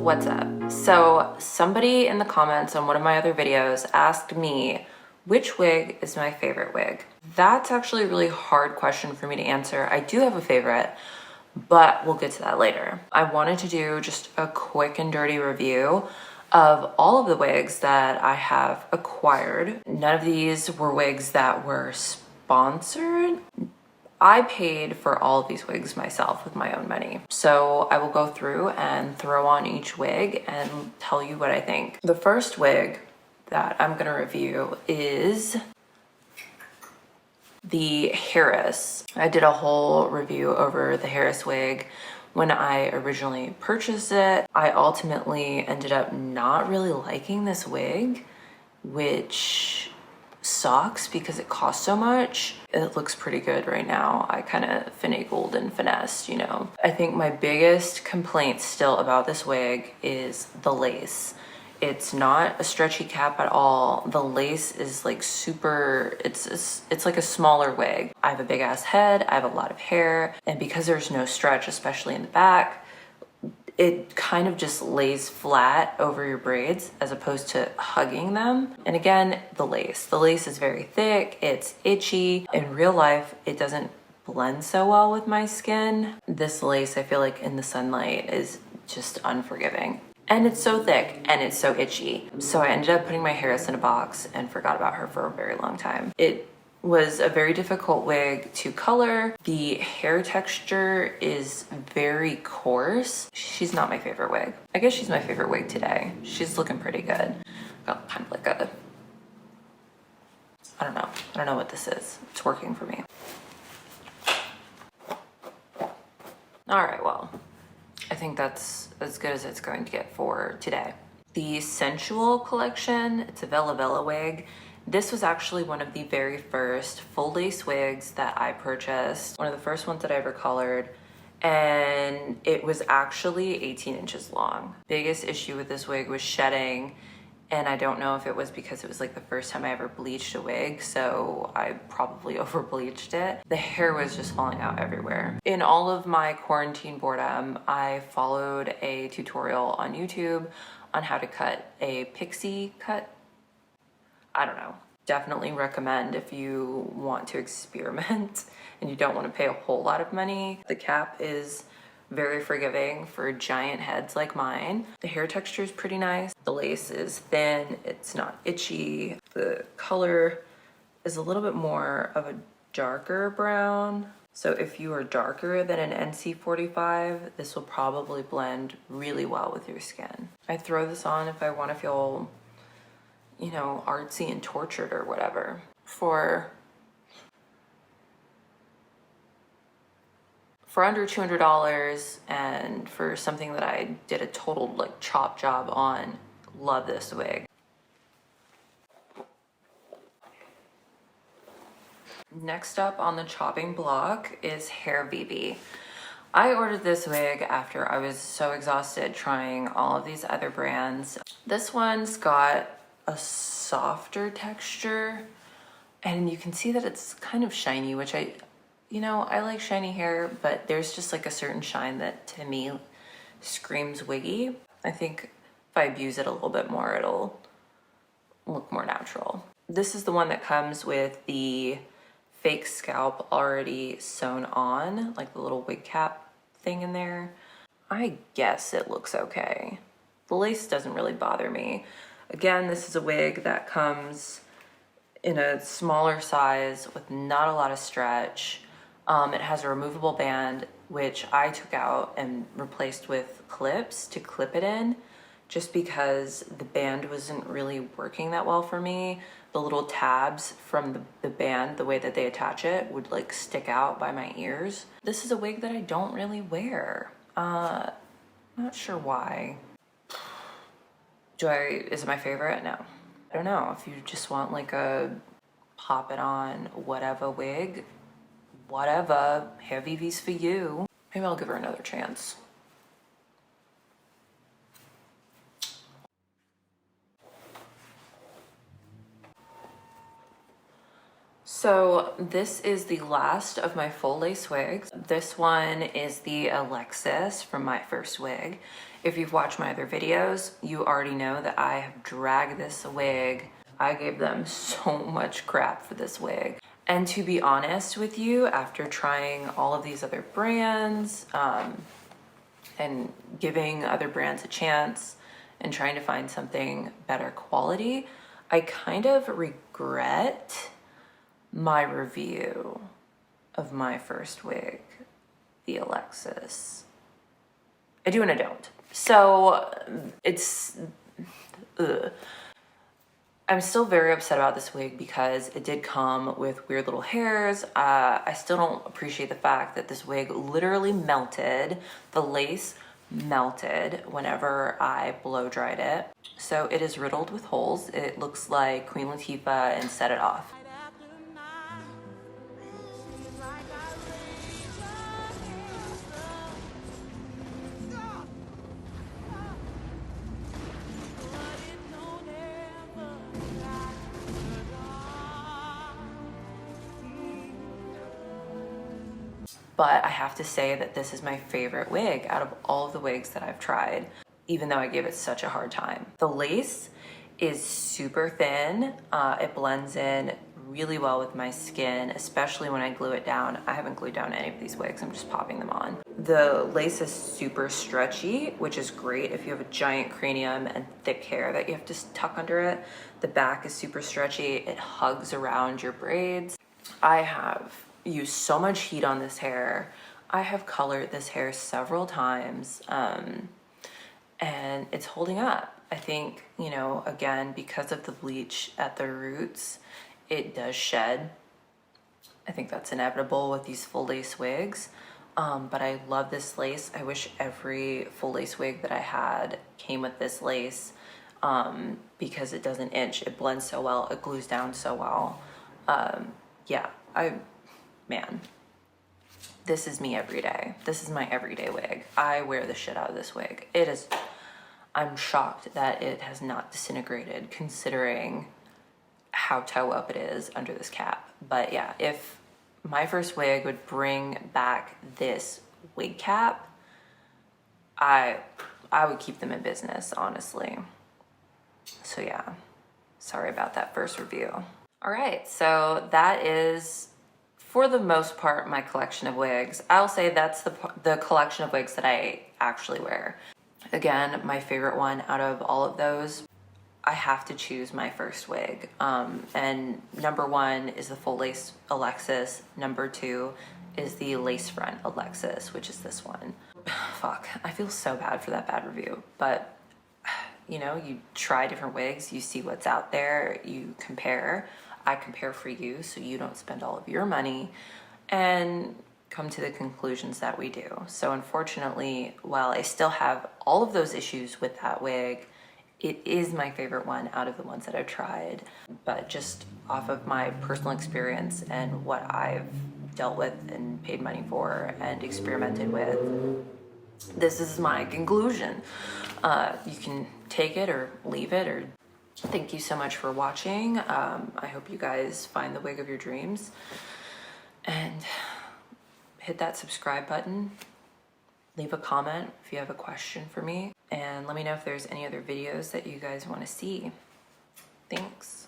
What's up? So somebody in the comments on one of my other videos asked me which wig is my favorite wig. That's actually a really hard question for me to answer. I do have a favorite, but we'll get to that later. I wanted to do just a quick and dirty review of all of the wigs that I have acquired. None of these were wigs that were sponsored. I paid for all of these wigs myself with my own money. So I will go through and throw on each wig and tell you what I think. The first wig that I'm gonna review is the HAIRESS. I did a whole review over the HAIRESS wig when I originally purchased it. I ultimately ended up not really liking this wig, which sucks because it costs so much. It looks pretty good right now. I kind of finagled and finessed, you know. I think my biggest complaint still about this wig is the lace. It's not a stretchy cap at all. The lace is like super, it's like a smaller wig. I have a big ass head, I have a lot of hair, and because there's no stretch, especially in the back, it kind of just lays flat over your braids as opposed to hugging them. And again, the lace. The lace is very thick, it's itchy. In real life, it doesn't blend so well with my skin. This lace, I feel like in the sunlight is just unforgiving. And it's so thick and it's so itchy. So I ended up putting my HAIRESS in a box and forgot about her for a very long time. It was a very difficult wig to color. The hair texture is very coarse. She's not my favorite wig. I guess she's my favorite wig today. She's looking pretty good. Got kind of like a, I don't know what this is. It's working for me. All right, well, I think that's as good as it's going to get for today. The Sensual collection, it's a Vella Vella wig. This was actually one of the very first full lace wigs that I purchased. One of the first ones that I ever colored. And it was actually 18 inches long. Biggest issue with this wig was shedding. And I don't know if it was because it was like the first time I ever bleached a wig, so I probably over bleached it. The hair was just falling out everywhere. In all of my quarantine boredom, I followed a tutorial on YouTube on how to cut a pixie cut. I don't know. Definitely recommend if you want to experiment and you don't want to pay a whole lot of money. The cap is very forgiving for giant heads like mine. The hair texture is pretty nice. The lace is thin, it's not itchy. The color is a little bit more of a darker brown. So if you are darker than an NC45, this will probably blend really well with your skin. I throw this on if I want to feel, you know, artsy and tortured or whatever. For under $200 and for something that I did a total like chop job on, love this wig. Next up on the chopping block is Hairvivi. I ordered this wig after I was so exhausted trying all of these other brands. This one's got a softer texture and you can see that it's kind of shiny, which you know, I like shiny hair, but there's just like a certain shine that to me screams wiggy. I think if I abuse it a little bit more, it'll look more natural. This is the one that comes with the fake scalp already sewn on, like the little wig cap thing in there. I guess it looks okay. The lace doesn't really bother me. Again, this is a wig that comes in a smaller size with not a lot of stretch. It has a removable band, which I took out and replaced with clips to clip it in, just because the band wasn't really working that well for me. The little tabs from the band, the way that they attach it, would like stick out by my ears. This is a wig that I don't really wear. Not sure why. Is it my favorite? No. I don't know. If you just want like a pop it on whatever wig, whatever, Hairvivi's for you. Maybe I'll give her another chance. So this is the last of my full lace wigs. This one is the Alexis from MyFirstWig. If you've watched my other videos, you already know that I have dragged this wig. I gave them so much crap for this wig. And to be honest with you, after trying all of these other brands and giving other brands a chance and trying to find something better quality, I kind of regret my review of MyFirstWig, the Alexis. I do and I don't. So it's, I'm still very upset about this wig because it did come with weird little hairs. I still don't appreciate the fact that this wig literally melted. The lace melted whenever I blow dried it. So it is riddled with holes. It looks like Queen Latifah and Set It Off. But I have to say that this is my favorite wig out of all of the wigs that I've tried, even though I gave it such a hard time. The lace is super thin. It blends in really well with my skin, especially when I glue it down. I haven't glued down any of these wigs, I'm just popping them on. The lace is super stretchy, which is great if you have a giant cranium and thick hair that you have to tuck under it. The back is super stretchy. It hugs around your braids. I have used so much heat on this hair. I have colored this hair several times and it's holding up. I think, you know, again, because of the bleach at the roots, it does shed. I think that's inevitable with these full lace wigs. But I love this lace. I wish every full lace wig that I had came with this lace because it doesn't itch. It blends so well. It glues down so well. Yeah, man, this is me every day. This is my everyday wig. I wear the shit out of this wig. It is, I'm shocked that it has not disintegrated considering how toe up it is under this cap. But yeah, if MyFirstWig would bring back this wig cap, I would keep them in business, honestly. So yeah, sorry about that first review. All right, so that is, for the most part, my collection of wigs. I'll say that's the collection of wigs that I actually wear. Again, my favorite one out of all of those, I have to choose MyFirstWig. And number one is the full lace Alexis. Number two is the lace front Alexis, which is this one. Fuck, I feel so bad for that bad review, but you know, you try different wigs, you see what's out there, you compare. I compare for you so you don't spend all of your money and come to the conclusions that we do. So unfortunately, while I still have all of those issues with that wig, it is my favorite one out of the ones that I've tried. But just off of my personal experience and what I've dealt with and paid money for and experimented with, this is my conclusion. You can take it or leave it, or thank you so much for watching. I hope you guys find the wig of your dreams and hit that subscribe button. Leave a comment if you have a question for me, and let me know if there's any other videos that you guys want to see. Thanks.